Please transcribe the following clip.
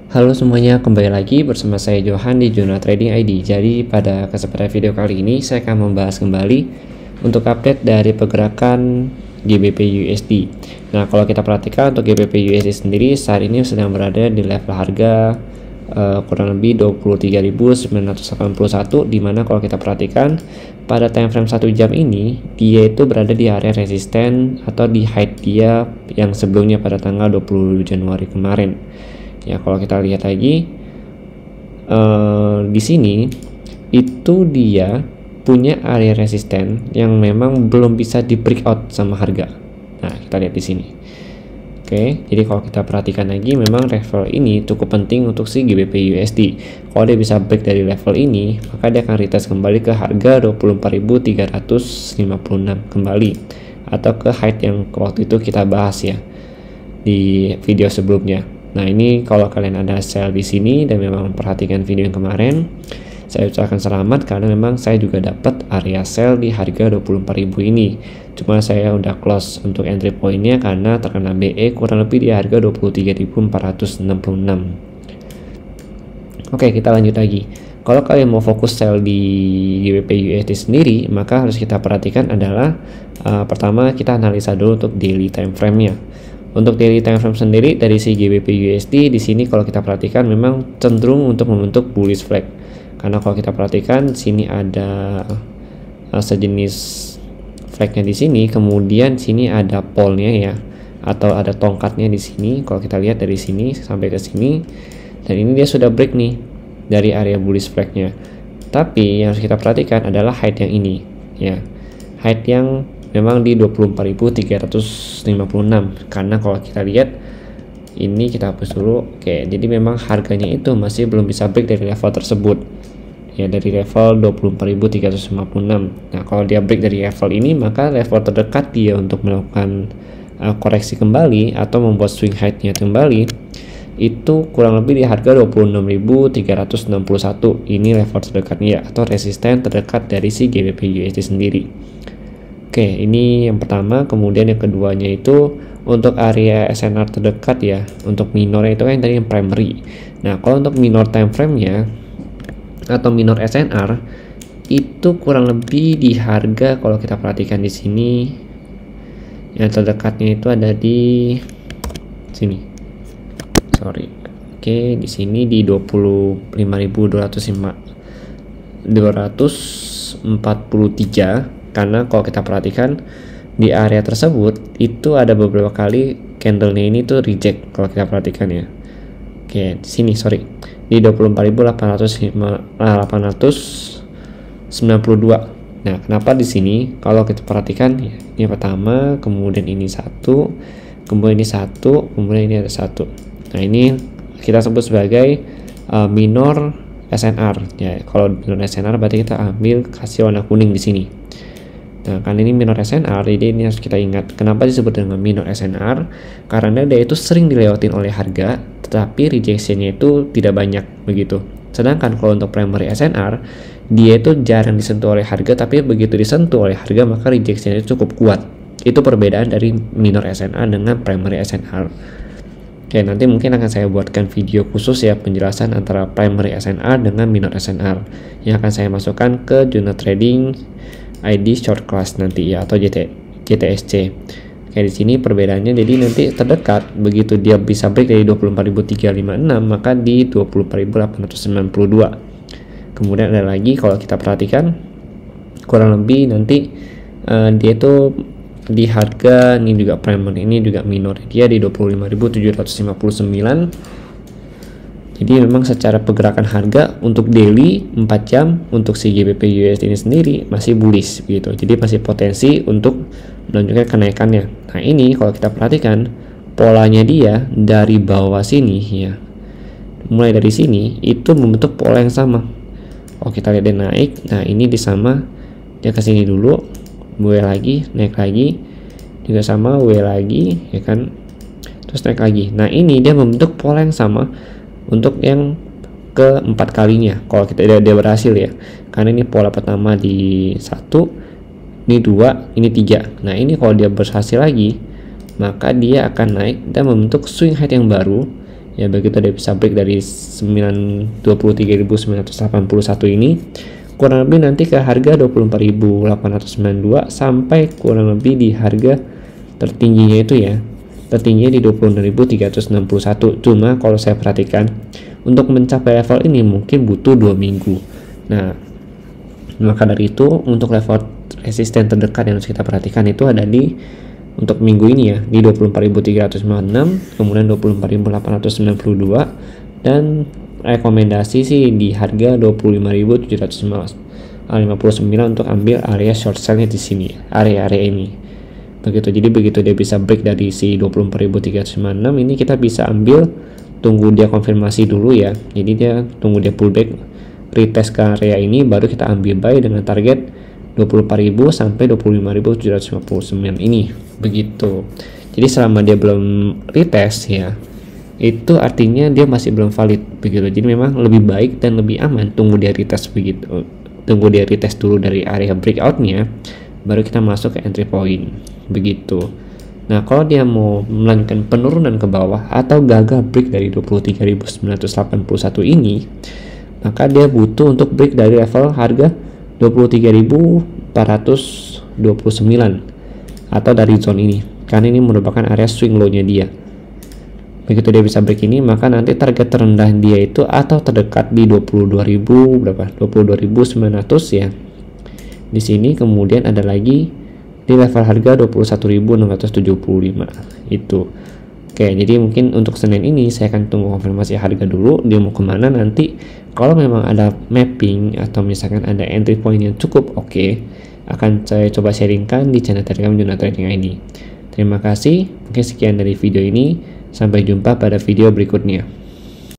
Halo semuanya, kembali lagi bersama saya Johan di Jurnal Trading ID. Jadi pada kesempatan video kali ini saya akan membahas kembali untuk update dari pergerakan GBP USD. Nah, kalau kita perhatikan untuk GBP USD sendiri saat ini sedang berada di level harga kurang lebih 23.981, dimana kalau kita perhatikan pada time frame 1 jam ini dia itu berada di area resisten atau di height dia yang sebelumnya pada tanggal 20 Januari kemarin. Ya, kalau kita lihat lagi di sini itu dia punya area resisten yang memang belum bisa di breakout sama harga. Nah, kita lihat di sini. Oke, jadi kalau kita perhatikan lagi, memang level ini cukup penting untuk si GBP USD. Kalau dia bisa break dari level ini, maka dia akan retest kembali ke harga 24.356 kembali, atau ke height yang waktu itu kita bahas ya di video sebelumnya. Nah, ini kalau kalian ada sell di sini dan memang memperhatikan video yang kemarin, saya ucapkan selamat karena memang saya juga dapat area sell di harga 24.000 ini. Cuma saya udah close untuk entry pointnya karena terkena BE kurang lebih di harga 23.466. Oke, kita lanjut lagi. Kalau kalian mau fokus sell di GBP USD sendiri, maka harus kita perhatikan adalah pertama kita analisa dulu untuk daily time frame-nya. Untuk daily time frame sendiri dari si GBP USD di sini kalau kita perhatikan memang cenderung untuk membentuk bullish flag. Karena kalau kita perhatikan sini ada sejenis flagnya di sini, kemudian sini ada pole-nya ya, atau ada tongkatnya di sini. Kalau kita lihat dari sini sampai ke sini, dan ini dia sudah break nih dari area bullish flag-nya. Tapi yang harus kita perhatikan adalah height yang ini ya, height yang memang di 24.356. karena kalau kita lihat ini, kita hapus dulu. Oke, jadi memang harganya itu masih belum bisa break dari level tersebut ya, dari level 24.356. Nah, kalau dia break dari level ini, maka level terdekat dia untuk melakukan koreksi kembali atau membuat swing high-nya kembali itu kurang lebih di harga 26.361. ini level terdekatnya atau resisten terdekat dari si GBP USD sendiri. Oke, ini yang pertama. Kemudian yang keduanya itu untuk area SNR terdekat ya, untuk minornya itu kan tadi yang primary. Nah, kalau untuk minor time frame-nya atau minor SNR itu kurang lebih di harga, kalau kita perhatikan di sini yang terdekatnya itu ada di sini. Oke, di sini di 25.243. Karena kalau kita perhatikan di area tersebut itu ada beberapa kali candlenya ini tuh reject kalau kita perhatikan ya. Oke, di sini di 24.892. Nah, kenapa di sini kalau kita perhatikan ya, ini pertama, kemudian ini satu, kemudian ini satu, kemudian ini ada satu. Nah, ini kita sebut sebagai minor SNR ya. Kalau minor SNR berarti kita ambil kasih warna kuning di sini. Nah, karena ini minor SNR, jadi ini harus kita ingat kenapa disebut dengan minor SNR, karena dia itu sering dilewatin oleh harga tetapi rejectionnya itu tidak banyak begitu. Sedangkan kalau untuk primary SNR, dia itu jarang disentuh oleh harga, tapi begitu disentuh oleh harga maka rejectionnya cukup kuat. Itu perbedaan dari minor SNR dengan primary SNR. Oke, nanti mungkin akan saya buatkan video khusus ya, penjelasan antara primary SNR dengan minor SNR yang akan saya masukkan ke Jurnal Trading ID short class nanti ya, atau JTSC. Kayak di sini perbedaannya, jadi nanti terdekat begitu dia bisa break dari 24.356 maka di 24.892. Kemudian ada lagi kalau kita perhatikan kurang lebih nanti dia itu di harga ini juga primary, ini juga minor, dia di 25.759. Jadi memang secara pergerakan harga untuk daily 4 jam untuk si GBP USD ini sendiri masih bullish gitu. Jadi masih potensi untuk menunjukkan kenaikannya. Nah, ini kalau kita perhatikan polanya dia dari bawah sini ya. Mulai dari sini itu membentuk pola yang sama. Kalau kita lihat dia naik, nah ini di sama, dia ke sini dulu, W lagi, naik lagi, juga sama, W lagi ya kan. Terus naik lagi. Nah, ini dia membentuk pola yang sama untuk yang keempat kalinya kalau dia berhasil ya, karena ini pola pertama di 1, ini 2, ini 3. Nah, ini kalau dia berhasil lagi maka dia akan naik dan membentuk swing high yang baru ya. Begitu dia bisa break dari 23.981 ini, kurang lebih nanti ke harga 24.892 sampai kurang lebih di harga tertingginya itu ya, tertingginya di 26.361. Cuma kalau saya perhatikan untuk mencapai level ini mungkin butuh 2 minggu. Nah, maka dari itu untuk level resisten terdekat yang harus kita perhatikan itu ada di untuk minggu ini ya, di 24.356, kemudian 24.892, dan rekomendasi sih di harga 25.759 untuk ambil area short sell-nya di sini, area-area ini. Begitu. Jadi begitu dia bisa break dari si 24.356 ini, kita bisa ambil, tunggu dia konfirmasi dulu ya. Jadi dia tunggu dia pullback, retest ke area ini, baru kita ambil buy dengan target 24.000 sampai 25.759 ini. Begitu. Jadi selama dia belum retest ya, itu artinya dia masih belum valid begitu. Jadi memang lebih baik dan lebih aman tunggu dia retest begitu. Tunggu dia retest dulu dari area breakout-nya, baru kita masuk ke entry point begitu. Nah, kalau dia mau melanjutkan penurunan ke bawah atau gagal break dari 23.981 ini, maka dia butuh untuk break dari level harga 23.429 atau dari zone ini, karena ini merupakan area swing low-nya dia. Begitu dia bisa break ini, maka nanti target terendah dia itu atau terdekat di 22.000 berapa? 22.900 ya. Di sini kemudian ada lagi di level harga 21.675 itu. Oke, jadi mungkin untuk Senin ini saya akan tunggu konfirmasi harga dulu, dia mau kemana nanti. Kalau memang ada mapping atau misalkan ada entry point yang cukup oke, akan saya coba sharingkan di channel Telegram Juna Trading ID. Terima kasih, mungkin sekian dari video ini, sampai jumpa pada video berikutnya.